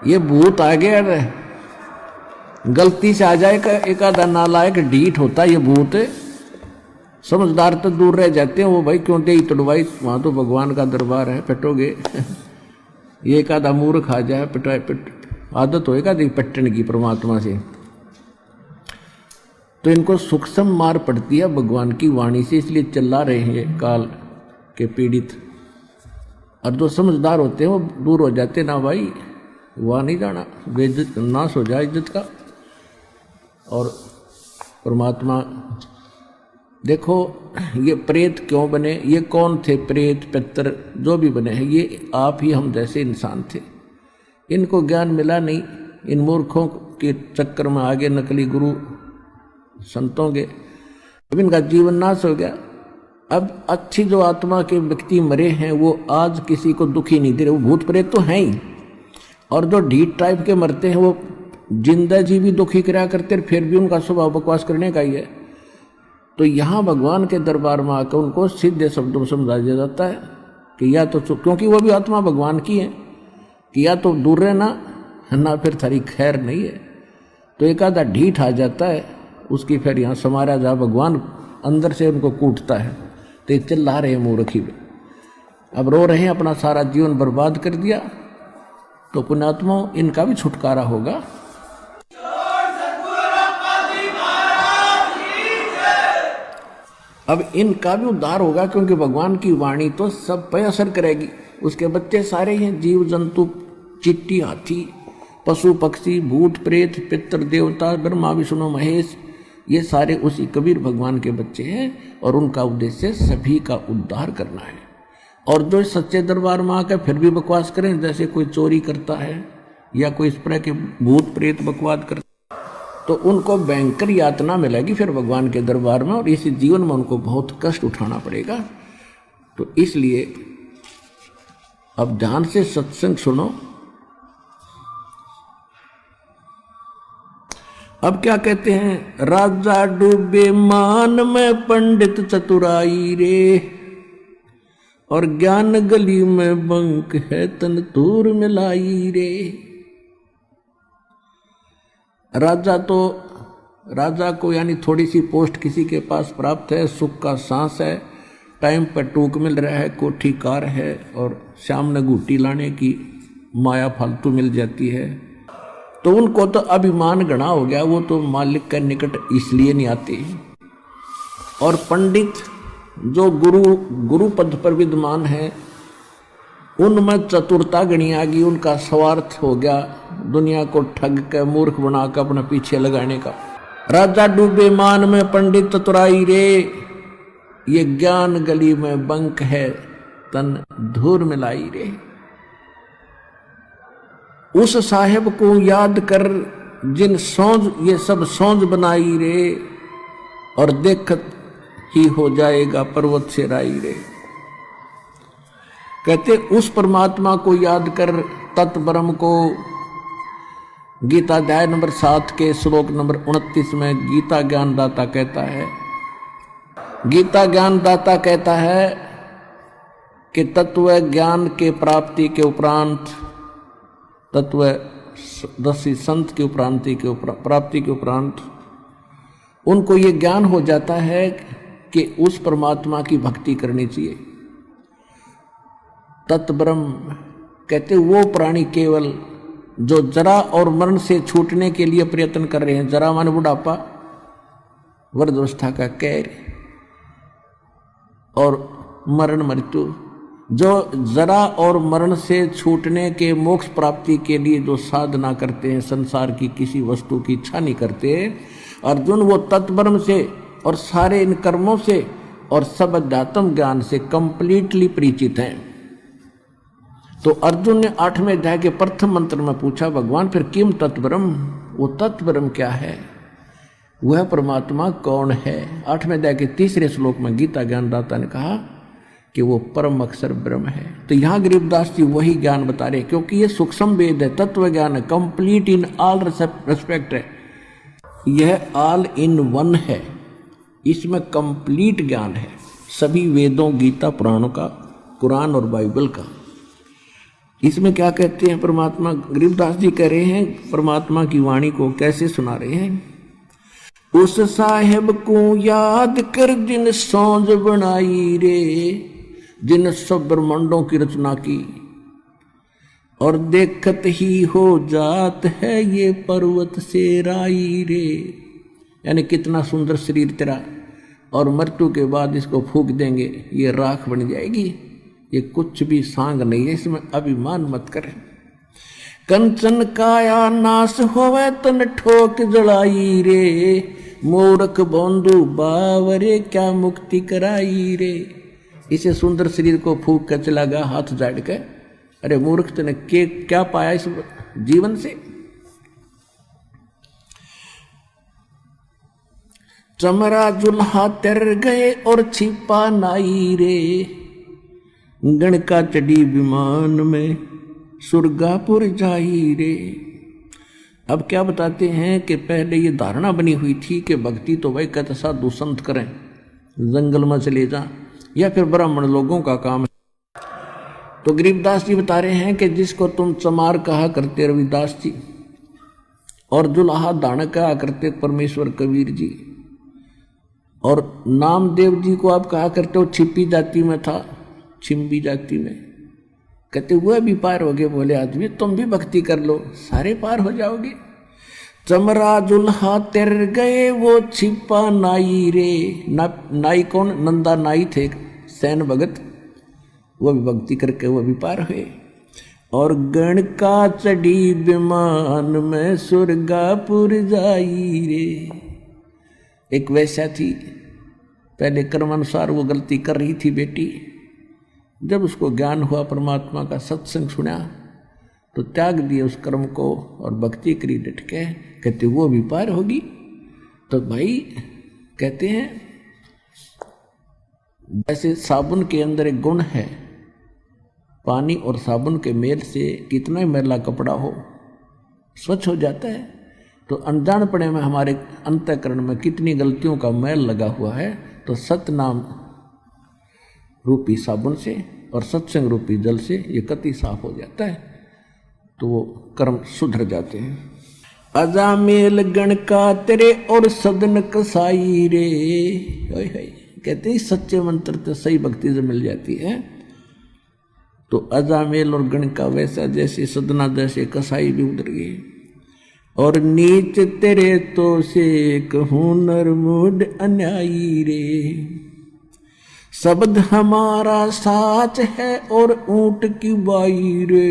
ये भूत आ गया रे, गलती से आ जाए एक आधा नालायक ढीठ होता ये भूत, समझदार तो दूर रह जाते हैं। वो भाई क्यों दे तड़वाई, वहां तो भगवान का दरबार है, पिटोगे। ये एक आधा मूर्ख आ जाए पिट आदत होएगा दी पट्टन की परमात्मा से, तो इनको सूक्ष्म मार पड़ती है भगवान की वाणी से, इसलिए चिल्ला रहे हैं ये काल के पीड़ित। और जो समझदार होते हैं वो दूर हो जाते, ना भाई वहाँ नहीं जाना, बेइज्जत नाश हो जाए इज्जत का। और परमात्मा देखो ये प्रेत क्यों बने, ये कौन थे प्रेत पितर जो भी बने हैं, ये आप ही हम जैसे इंसान थे। इनको ज्ञान मिला नहीं, इन मूर्खों के चक्कर में आगे नकली गुरु संतों के, अब इनका जीवन नाश हो गया। अब अच्छी जो आत्मा के व्यक्ति मरे हैं वो आज किसी को दुखी नहीं दे रहे, वो भूत प्रेत तो हैं ही। और जो ढीठ टाइप के मरते हैं वो जिंदा जी भी दुखी कराया करते, फिर भी उनका स्वभाव बकवास करने का ही है। तो यहाँ भगवान के दरबार में आकर उनको सीधे शब्दों में समझा दिया जाता है कि या तो, क्योंकि वो भी आत्मा भगवान की है, कि या तो दूर रहना ना फिर थारी खैर नहीं है। तो एक आधा ढीठ आ जाता है, उसकी फिर यहाँ समारा जा भगवान अंदर से उनको कूटता है। तो ये चिल्ला रहे हैं मूर्खी में, अब रो रहे हैं, अपना सारा जीवन बर्बाद कर दिया। तो पुण्यात्माओं इनका भी छुटकारा होगा। अब इनका भी उद्धार होगा, क्योंकि भगवान की वाणी तो सब पे असर करेगी। उसके बच्चे सारे हैं, जीव जंतु, चिट्टी, हाथी, पशु पक्षी, भूत प्रेत, पितर देवता, ब्रह्मा विष्णु महेश, ये सारे उसी कबीर भगवान के बच्चे हैं। और उनका उद्देश्य सभी का उद्धार करना है। और जो सच्चे दरबार में आकर फिर भी बकवास करें, जैसे कोई चोरी करता है या कोई इस तरह के भूत प्रेत बकवास करता, तो उनको भयंकर यातना मिलेगी फिर भगवान के दरबार में, और इस जीवन में उनको बहुत कष्ट उठाना पड़ेगा। तो इसलिए अब ध्यान से सत्संग सुनो। अब क्या कहते हैं, राजा डूबे मान में पंडित चतुराई रे, और ज्ञान गली में बंक है तन दूर मिलाई रे। राजा को यानी थोड़ी सी पोस्ट किसी के पास प्राप्त है, सुख का सांस है, टाइम पर टूक मिल रहा है, कोठी कार है, और शाम ने घूटी लाने की माया फालतू मिल जाती है, तो उनको तो अभिमान गणा हो गया, वो तो मालिक के निकट इसलिए नहीं आते। और पंडित जो गुरु पद पर विद्यमान है, उनमें चतुरता गणी आ गई, उनका स्वार्थ हो गया दुनिया को ठग के मूर्ख बनाकर अपने पीछे लगाने का। राजा डूबे मान में पंडित चतुराई रे, ये ज्ञान गली में बंक है तन धूर मिलाई रे। उस साहेब को याद कर जिन सौंज ये सब सौंज बनाई रे, और देखत ही हो जाएगा पर्वत से राई रे। कहते उस परमात्मा को याद कर, तत् ब्रह्म को। गीता अध्याय नंबर 7 के श्लोक नंबर 29 में गीता ज्ञानदाता कहता है, गीता ज्ञानदाता कहता है कि तत्व ज्ञान के प्राप्ति के उपरांत, तत्वदर्शी संत की प्राप्ति के उपरांत उनको ये ज्ञान हो जाता है कि उस परमात्मा की भक्ति करनी चाहिए। तत्ब्रह्म कहते वो प्राणी केवल जो जरा और मरण से छूटने के लिए प्रयत्न कर रहे हैं। जरा माने बुढ़ापा, वृद्धावस्था का कैर, और मरण मृत्यु। जो जरा और मरण से छूटने के मोक्ष प्राप्ति के लिए जो साधना करते हैं, संसार की किसी वस्तु की इच्छा नहीं करते, अर्जुन वो तत्ब्रह्म से और सारे इन कर्मों से और सब अध्यात्म ज्ञान से कंप्लीटली परिचित हैं। तो अर्जुन ने 8वें अध्याय के प्रथम मंत्र में पूछा, भगवान फिर किम तत्ब्रह्म, वो तत्ब्रह्म क्या है, वह परमात्मा कौन है। 8वें अध्याय के 3रे श्लोक में गीता ज्ञानदाता ने कहा कि वो परम अक्षर ब्रह्म है। तो यहाँ गरीबदास जी वही ज्ञान बता रहे, क्योंकि ये सूक्ष्म वेद है, तत्व ज्ञान है, कंप्लीट इन ऑल रेस्पेक्ट है, यह ऑल इन वन है, इसमें कंप्लीट ज्ञान है सभी वेदों, गीता, पुराणों का कुरान और बाइबल का। इसमें क्या कहते हैं परमात्मा, गरीबदास जी कह रहे हैं परमात्मा की वाणी को कैसे सुना रहे हैं। उस साहेब को याद कर जिन सौंज बनाई रे, जिन सब ब्रह्मांडों की रचना की, और देखत ही हो जात है ये पर्वत से राई रे। यानी कितना सुंदर शरीर तेरा, और मृत्यु के बाद इसको फूंक देंगे, ये राख बन जाएगी। ये कुछ भी सांग नहीं है, इसमें अभिमान मत कर। कंचन काया नाश होवे तन ठोक जलाई रे, मूर्ख बोंदू बावरे क्या मुक्ति कराई रे। इसे सुंदर शरीर को फूंक कर चला गया हाथ झाड़ के। अरे मूर्ख तूने क्या पाया इस जीवन से। चमरा जुल्हा तर गए और छिपा नाई रे, गणका चढ़ी विमान में सुरगापुर जाई रे। अब क्या बताते हैं कि पहले ये धारणा बनी हुई थी कि भक्ति तो वही कहते साधु संत करें, जंगल में चले जा, या फिर ब्राह्मण लोगों का काम है। तो गरीबदास जी बता रहे हैं कि जिसको तुम चमार कहा करते रविदास जी, और जुलाहा दान कहा करते परमेश्वर कबीर जी, और नामदेव जी को आप कहा करते हो छिपी जाति में था, छिम्बी जाति में, कहते हुए भी पार हो गए। बोले आदमी तुम भी भक्ति कर लो, सारे पार हो जाओगे। चमरा जुल्हा तर गए वो छिपा नाई रे। नाई कौन? नंदा नाई थे सैन भगत, वो भी भक्ति करके वो भी पार हुए। और गण का चढ़ी विमान में सुरगापुर जाई रे। एक वैसा थी, पहले कर्मानुसार वो गलती कर रही थी बेटी, जब उसको ज्ञान हुआ परमात्मा का, सत्संग सुना, तो त्याग दिए उस कर्म को और भक्ति करी डट के। कहते वो भी पार होगी। तो भाई कहते हैं जैसे साबुन के अंदर एक गुण है, पानी और साबुन के मेल से कितना ही मैला कपड़ा हो स्वच्छ हो जाता है। तो अनजानपणे में हमारे अंतःकरण में कितनी गलतियों का मैल लगा हुआ है, तो सतनाम रूपी साबुन से और सत्संग रूपी जल से ये कति साफ हो जाता है, तो वो कर्म सुधर जाते हैं। अजामेल गण का तेरे और सदन कसाई रे। कहते हैं सच्चे मंत्र तो सही भक्ति से मिल जाती है। तो अजामेल और गण का वैसा जैसे सदना जैसे कसाई भी उधर गई। और नीच तेरे तो से कहूँ नरमुड अन्यायी रे। शब्द हमारा साच है और ऊंट की बाई रे।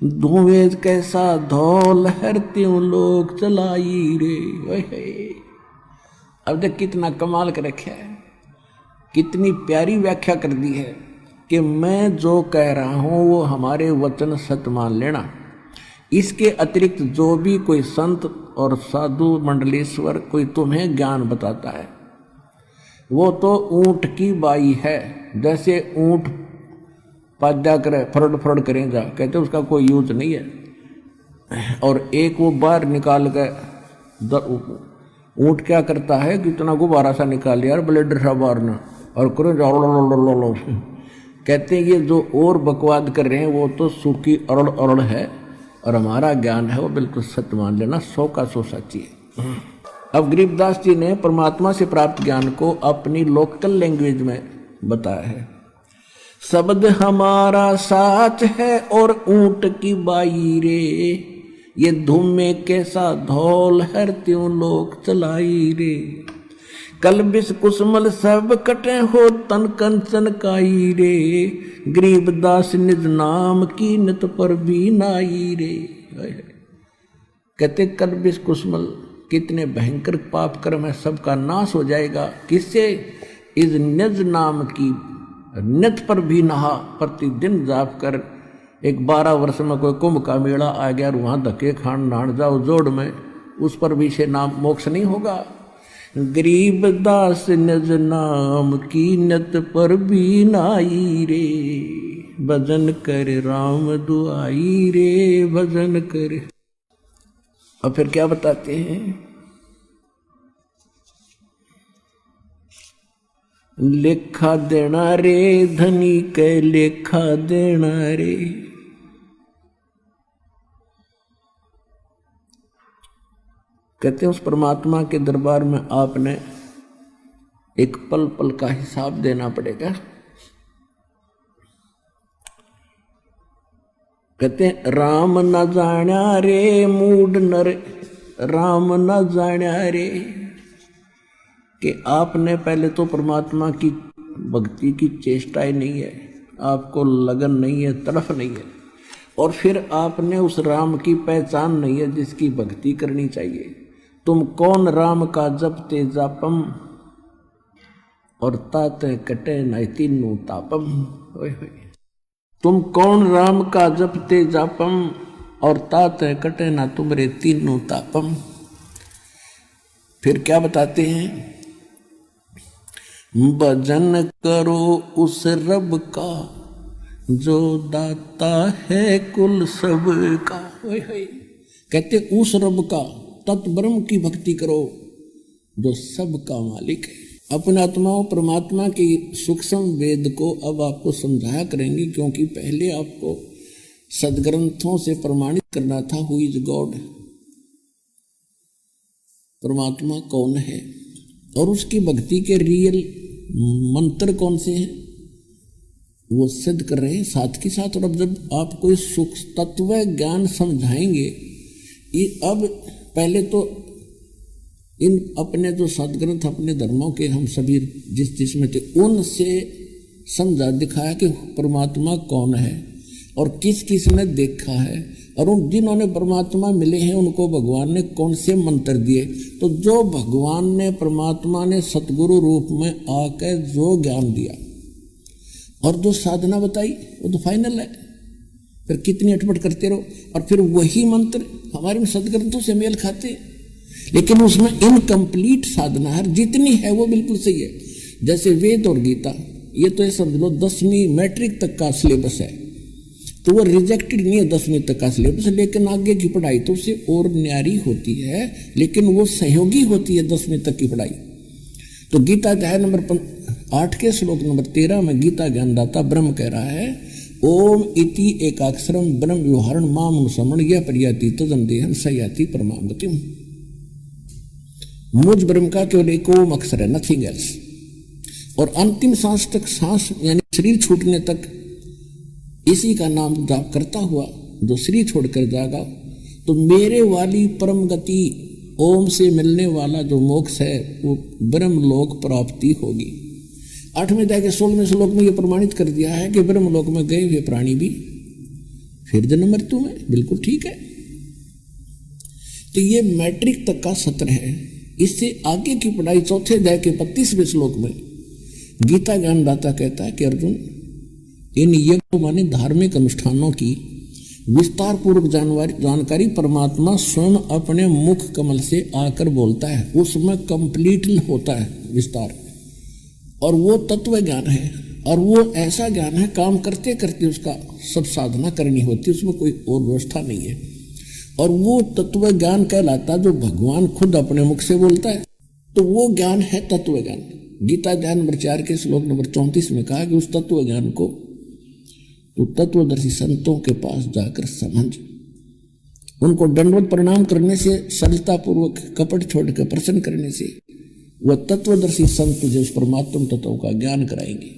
धुएं कैसा धौल हर त्यों लोग चलाई रे। अब देख कितना कमाल कर रखा है, कितनी प्यारी व्याख्या कर दी है कि मैं जो कह रहा हूं वो हमारे वचन सत्य मान लेना। इसके अतिरिक्त जो भी कोई संत और साधु मंडलेश्वर कोई तुम्हें ज्ञान बताता है, वो तो ऊंट की बाई है। जैसे ऊंट पाजा करे, फरड़ फरड़ करें जा, कहते उसका कोई यूज नहीं है। और एक वो बाहर निकाल कर ऊंट क्या करता है कि इतना गुब्बारा सा निकाल लिया ब्लेडर सा बाहर ना, और करो जाओ। कहते हैं ये जो और बकवाद कर रहे हैं वो तो सूखी अरड़ अरड़ है, और हमारा ज्ञान है वो बिल्कुल सत्य मान लेना, 100 का 100 सच्ची है। अब गरीबदास जी ने परमात्मा से प्राप्त ज्ञान को अपनी लोकल लैंग्वेज में बताया है। शब्द हमारा साच है और ऊंट की बाई रे। ये धूम में कैसा धौल हर त्यों लोग चलाई रे। कल बिस कुसमल सब कटे हो तन कंचन काई रे। गरीबदास निज नाम की नित पर भी नाई रे। कहते कल बिस कुसमल कितने भयंकर पाप कर्म है, सबका नाश हो जाएगा। किससे? इस निज नाम की नित पर भी नहा, प्रतिदिन जाप कर। एक 12 वर्ष में कोई कुंभ का मेला आ गया और वहां धक्के खान नान जाओ जोड़ में, उस पर भी से नाम मोक्ष नहीं होगा। गरीबदास निज नाम की नित पर भी नाई रे। भजन कर राम दुआई रे, भजन कर। और फिर क्या बताते हैं? लेखा देना रे धनी के लेखा देना रे। कहते हैं उस परमात्मा के दरबार में आपने एक पल पल का हिसाब देना पड़ेगा। कहते हैं राम न जाण्या रे मूड नर, राम न जाण्या रे, कि आपने पहले तो परमात्मा की भक्ति की चेष्टाएं नहीं है, आपको लगन नहीं है, तड़फ नहीं है, और फिर आपने उस राम की पहचान नहीं है जिसकी भक्ति करनी चाहिए। तुम कौन राम का जपते जापम, और ताते कटे न तीनों तापम। ओए होए, तुम कौन राम का जपते जापम, और ताते कटे ना तुमरे तीनों तापम। फिर क्या बताते हैं, भजन करो उस रब का जो दाता है कुल सब का। ओए होए, कहते उस रब का, तत् ब्रह्म की भक्ति करो जो सब का मालिक है। अपने आत्माओं परमात्मा की सूक्ष्म वेद को अब आपको समझाया करेंगे, क्योंकि पहले आपको सदग्रंथों से प्रमाणित करना था हु इज गॉड, परमात्मा कौन है, और उसकी भक्ति के रियल मंत्र कौन से हैं वो सिद्ध कर रहे हैं साथ के साथ। और अब जब आपको इस सूक्ष्म तत्व ज्ञान समझाएंगे, ये अब पहले तो इन अपने जो सदग्रंथ अपने धर्मों के हम सभी जिसमें थे उनसे समझा दिखाया कि परमात्मा कौन है और किस किस ने देखा है, और उन जिन्होंने परमात्मा मिले हैं उनको भगवान ने कौन से मंत्र दिए। तो जो भगवान ने परमात्मा ने सतगुरु रूप में आकर जो ज्ञान दिया और जो साधना बताई वो तो फाइनल है। फिर कितनी अटपट करते रहो, और फिर वही मंत्र हमारे सदग्रंथों से मेल खाते, लेकिन उसमें इनकम्प्लीट साधना है। जितनी है वो बिल्कुल सही है, जैसे वेद और गीता, ये तो ये समझ लो 10वीं मैट्रिक तक का सिलेबस है, तो वो रिजेक्टेड नहीं है 10वीं तक का सिलेबस, लेकिन आगे की पढ़ाई तो उससे और न्यारी होती है, लेकिन वो सहयोगी होती है 10वीं तक की पढ़ाई। तो गीता अध्याय नंबर 8 के श्लोक नंबर 13 में गीता ज्ञानदाता ब्रह्म कह रहा है, ओम इति एकाक्षरम ब्रह्म व्यवहारण माम समण यह प्रयाति तदन देहन सयाति परमाम गतिम। मुझ ब्रह्म का केवल एक ओम अक्षर है, नथिंग एल्स। और अंतिम सांस तक, सांस यानी शरीर छूटने तक इसी का नाम जाप करता हुआ जो शरीर छोड़कर जाएगा तो मेरे वाली परम गति ओम से मिलने वाला जो मोक्ष है वो ब्रह्मलोक प्राप्ति होगी। 8वें अध्याय के 16वें श्लोक में यह प्रमाणित कर दिया है कि ब्रह्मलोक में गए हुए प्राणी भी फिर जन्म मृत्यु में, बिल्कुल ठीक है। तो ये मैट्रिक तक का सत्र है। इससे आगे की पढ़ाई 4थे अध्याय के 35वें श्लोक में गीता ज्ञानदाता कहता है कि अर्जुन, इन यज्ञों माने धार्मिक अनुष्ठानों की विस्तार पूर्वक जानकारी परमात्मा स्वयं अपने मुख कमल से आकर बोलता है, उसमें कंप्लीट होता है विस्तार, और वो तत्व ज्ञान है, और वो ऐसा ज्ञान है काम करते करते उसका सब साधना करनी होती है, उसमें कोई और व्यवस्था नहीं है। और वो तत्व ज्ञान कहलाता जो भगवान खुद अपने मुख से बोलता है, तो वो ज्ञान है तत्व ज्ञान। गीता अध्याय नंबर 4 के श्लोक नंबर 34 में कहा कि उस तत्व ज्ञान को तो तत्वदर्शी संतों के पास जाकर समझ, उनको दंडवत प्रणाम करने से, सरलता पूर्वक कपट छोड़कर प्रसन्न करने से वह तत्वदर्शी संत तुझे उस परमात्म तत्व का ज्ञान कराएंगे।